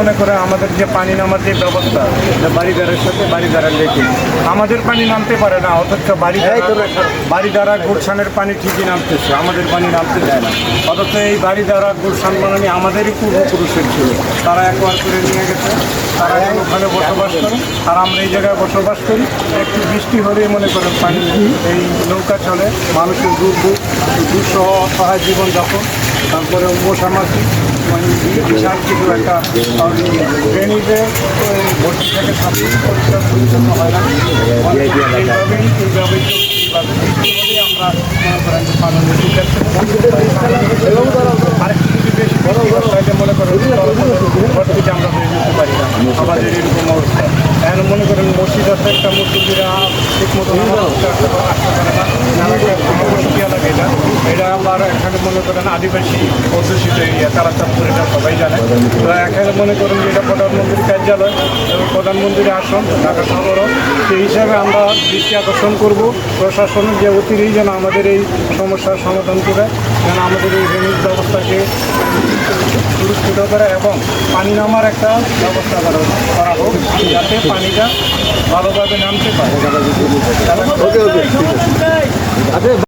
মনে করে আমাদের যে পানি নামার যে ব্যবস্থা, বাড়িদারের সাথে বাড়িদারের লেগে আমাদের পানি নামতে পারে না, অথচ বাড়িদারা গুলশানের পানি ঠিকই নামতেছে, আমাদের পানি নামতে দেয় না। অথচ এই বাড়িদারা গুলশান মানে আমাদেরই পূর্বপুরুষের ছিল, তারা একবার করে নিয়ে গেছে, তারা ওখানে বসবাস করে, আর আমরা এই জায়গায় বসবাস করি। একটু বৃষ্টি হলেই মনে করেন পানি এই নৌকা চলে, মানুষের দুঃসহ অসহায় জীবনযাপন, তারপরে মশামাছি মানে বিশাল কিছু একটা ড্রেনেজে ভর্তি থেকে সব পরিষ্কার পরিচ্ছন্ন হয় না। এইভাবেই আমরা মনে করেন পালনের আরেকটু যদি বেশি তাহলে মনে করেন ভর্তিতে আমরা হয়ে যেতে পারি না। আমাদের এরকম অবস্থা এখন মনে করেন মসজিদ আছে, একটা মসজিদরা ঠিক মতো আসতে পারে না, জনবসতি এলাকা এটা আবার এখানে মনে করেন আদিবাসী অধ্যুষিত এরিয়া, তারা চাঁদপুর, এটা সবাই জানে। তো এখানে মনে করেন যে এটা প্রধানমন্ত্রীর কার্যালয় এবং প্রধানমন্ত্রীর আসন ঢাকা শহরও, সেই হিসাবে আমরা দৃষ্টি আকর্ষণ করব প্রশাসনের যে অতিরিক্ত যেন আমাদের এই সমস্যার সমাধান করে, যেন আমাদের এই ড্রেনেজ ব্যবস্থাকে সুরক্ষিত করে এবং পানি নামার একটা ব্যবস্থা করা হোক, যাতে পানিটা ভালোভাবে নামতে পারে।